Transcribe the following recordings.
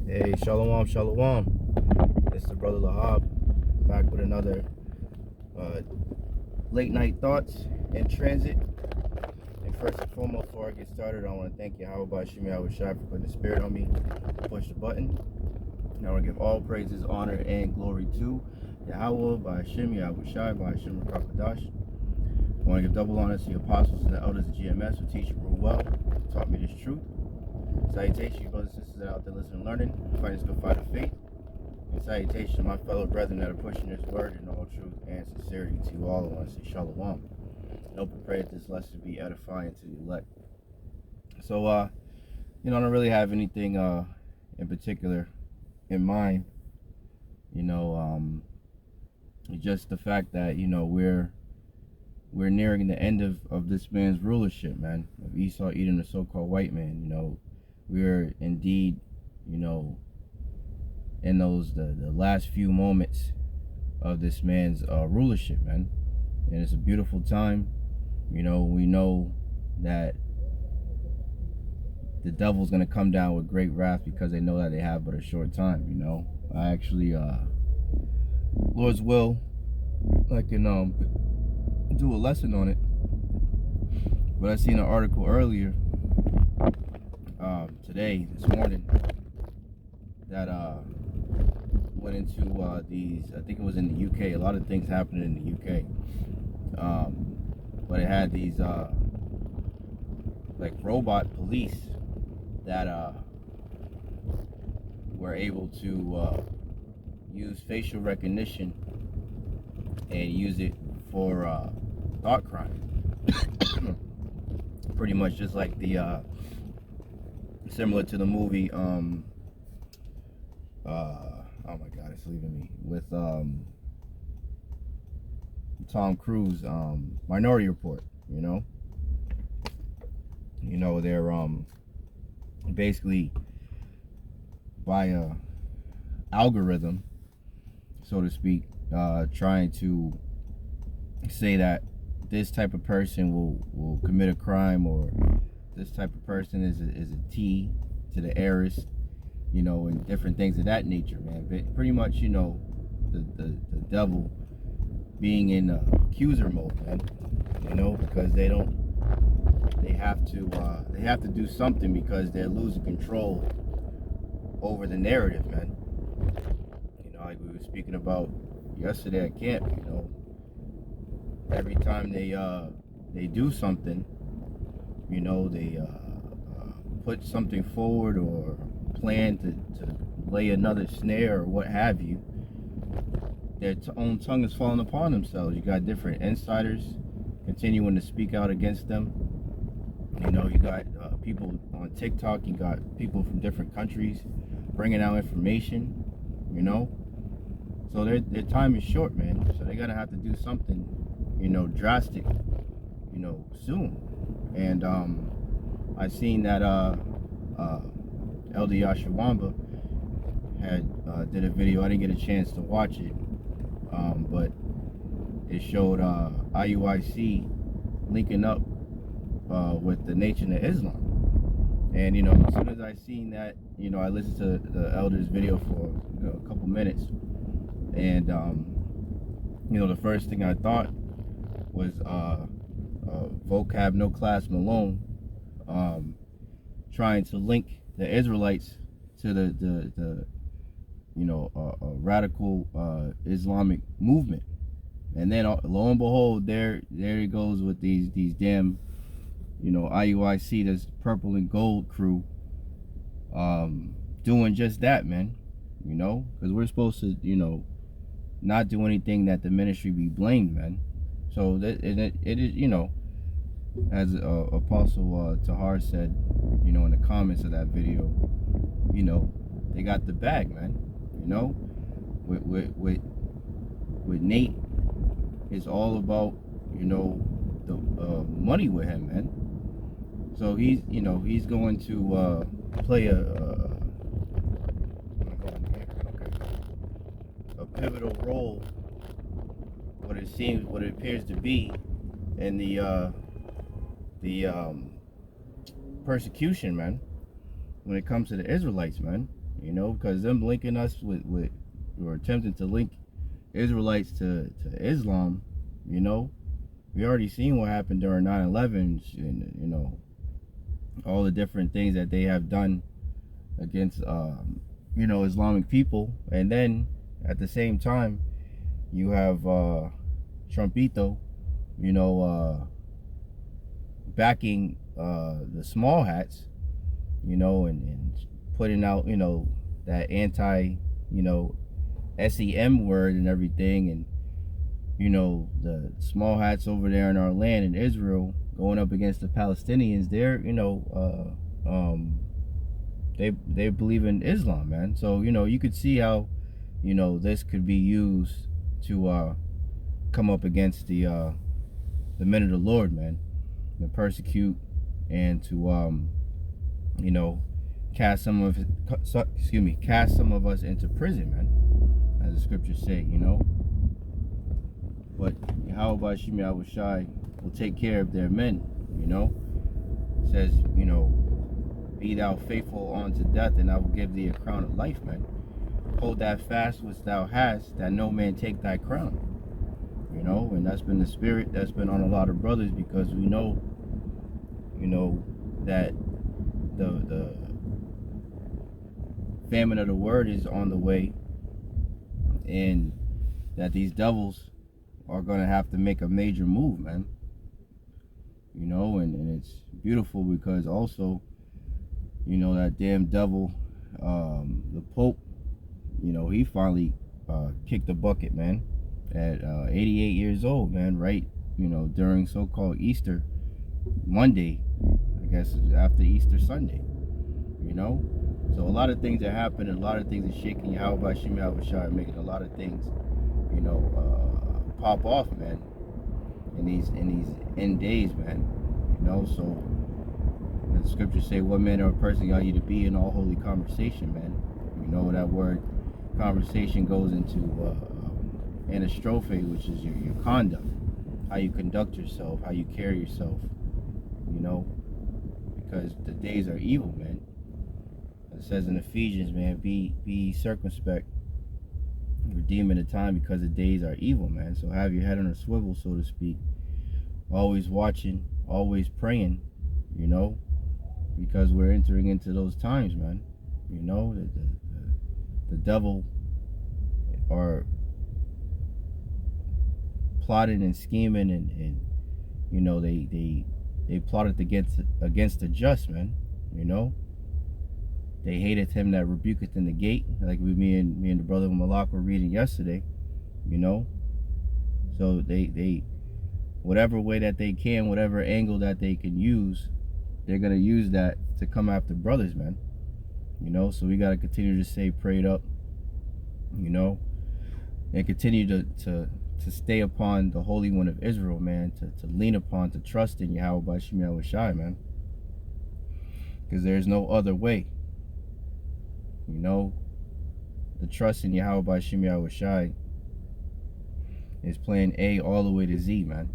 Hey, shalom, shalom. It's the brother Lahab back with another late night thoughts in transit. And first and foremost, before I get started, I want to thank Yahawah, Bahasham, Yahawashi for putting the spirit on me to push the button. And I want to give all praises, honor, and glory to Yahawah, Bahasham, Yahawashi, Bahasham, Rakakadash. I want to give double honor to the apostles and the elders of GMS who teach and rule well, taught me this truth. Salutations, you brothers and sisters that are out there listening and learning, fighting this good fight of faith. And salutations to my fellow brethren that are pushing this word in all truth and sincerity to you all. I want to say shalom. And hope and pray that this lesson be edifying to the elect. So, I don't really have anything in particular in mind. Just the fact that, we're nearing the end of this man's rulership, man, of Esau, Edom, the so-called white man. We're indeed, in the last few moments of this man's rulership, man. And it's a beautiful time. We know that the devil's gonna come down with great wrath because they know that they have but a short time. I actually, Lord's will, I can do a lesson on it. But I seen an article earlier today, this morning, that went into these, I think it was in the UK, a lot of things happening in the UK, but it had these like robot police that were able to use facial recognition and use it for thought crime. Pretty much just like the similar to the movie oh my god, it's leaving me, with Tom Cruise, Minority Report. They're basically by a algorithm, so to speak, trying to say that this type of person will commit a crime, or this type of person is a T to the heiress, and different things of that nature, man. But pretty much, the devil being in accuser mode, man. Because they have to do something, because they're losing control over the narrative, man. Like we were speaking about yesterday at camp. Every time they do something, they put something forward or plan to lay another snare or what have you, their own tongue is falling upon themselves. You got different insiders continuing to speak out against them. You got people on TikTok, you got people from different countries bringing out information, so their time is short, man. So they gotta have to do something, drastic, soon. And I seen that Elder Yashawamba had did a video. I didn't get a chance to watch it, but it showed IUIC linking up with the Nation of Islam. And as soon as I seen that, I listened to the elder's video for a couple minutes, and the first thing I thought was vocab no class Malone trying to link the Israelites to the radical Islamic movement. And then lo and behold, there he goes with these damn IUIC, this purple and gold crew, doing just that, man. Because we're supposed to not do anything that the ministry be blamed, man. So that it is, as Apostle Tahar said, in the comments of that video, they got the bag, man. With Nate, it's all about the money with him, man. So he's going to play a pivotal role, what it appears to be, in the persecution, man, when it comes to the Israelites, man. you know, because them linking us with or attempting to link Israelites to Islam, you know, we already seen what happened during 9/11, and you know, all the different things that they have done against you know, Islamic people. And then at the same time you have Trumpito, you know, backing the small hats, you know, and putting out, you know, that anti, you know, SEM word and everything. And you know, the small hats over there in our land in Israel going up against the Palestinians, they're, you know, they believe in Islam, man. So, you know, you could see how, you know, this could be used to come up against the men of the Lord, man, to persecute and to you know, cast some of us into prison, man, as the scriptures say, you know. But Yahawashi will take care of their men, you know. It says, you know, be thou faithful unto death, and I will give thee a crown of life, man. Hold that fast which thou hast, that no man take thy crown. You know, and that's been the spirit that's been on a lot of brothers, because we know, you know, that the famine of the word is on the way, and that these devils are going to have to make a major move, man. You know, and it's beautiful because also, you know, that damn devil, the Pope, you know, he finally kicked the bucket, man, at 88 years old, man, right, you know, during so-called Easter Monday, I guess after Easter Sunday, you know. So a lot of things are happening, a lot of things are shaking. Yahawashi making a lot of things, you know, pop off, man, in these end days, man. You know, so the scriptures say, what manner of person are you to be in all holy conversation, man? You know, that word conversation goes into anastrophe, which is your conduct, how you conduct yourself, how you carry yourself, you know, because the days are evil, man. It says in Ephesians, man, be circumspect, redeeming the time, because the days are evil, man. So have your head on a swivel, so to speak, always watching, always praying, you know, because we're entering into those times, man. You know, the devil are plotting and scheming, and you know, they plotted against the just, man. You know, they hated him that rebuketh in the gate, like me and the brother Malak were reading yesterday, you know. So they whatever way that they can, whatever angle that they can use, they're gonna use that to come after brothers, man. You know, so we gotta continue to stay prayed up, you know, and continue to stay upon the Holy One of Israel, man, to lean upon, to trust in Yahawashi, man, because there's no other way. You know, the trust in Yahawashi is plan A all the way to Z, man.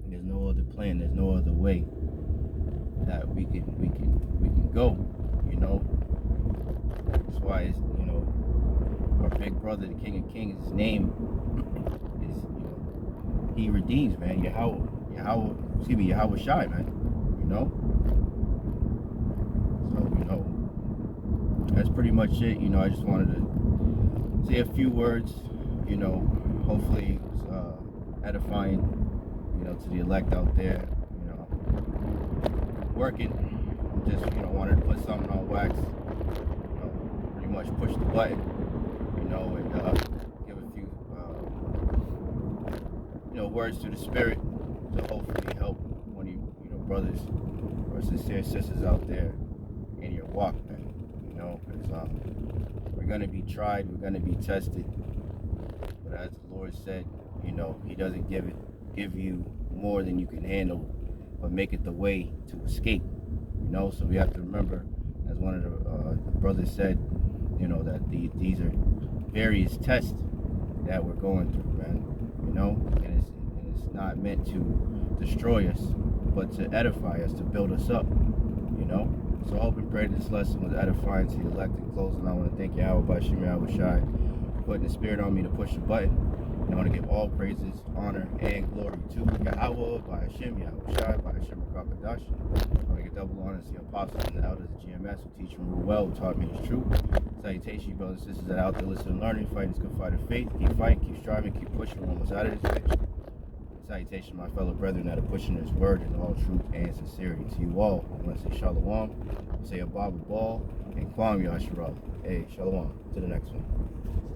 There's no other plan. There's no other way that we can go. You know, that's why it's, you know, our big brother, the King of Kings, his name is, you know, he redeems, man. Yahawashi, man. You know, so you know, that's pretty much it. You know, I just wanted to say a few words, you know, hopefully it's edifying, you know, to the elect out there, you know, working, just, you know, wanted to put something on wax, you know, pretty much push the button, you know, and give a few, you know, words to the spirit to hopefully help one of you know, brothers or sincere sisters out there in your walk, man. You know, because we're going to be tried, we're going to be tested, but as the Lord said, you know, he doesn't give you more than you can handle, but make it the way to escape. You know, so we have to remember, as one of the brothers said, you know, that these are various tests that we're going through, man. You know, and it's not meant to destroy us, but to edify us, to build us up. You know, So I hope and pray this lesson was edifying to the elect. In closing, I want to thank Yahawah, Bahasham, Yahawashi, for putting the spirit on me to push the button. And I want to give all praises, honor, and glory to Yahawah, Bahasham, Yahawashi, Bahasham, Rakadash. I want to give double honor to the apostles and the elders of GMS who teach and rule well, who taught me his truth. Salutations, you brothers and sisters that are out there listening and learning, fighting this good fight of faith. Keep fighting, keep striving, keep pushing. We're almost out of this bitch. Salutation, my fellow brethren that are pushing this word in all truth and sincerity. To you all, I want to say shalom, say a Bible ball, and Kwam Yashara. Hey, shalom. To the next one.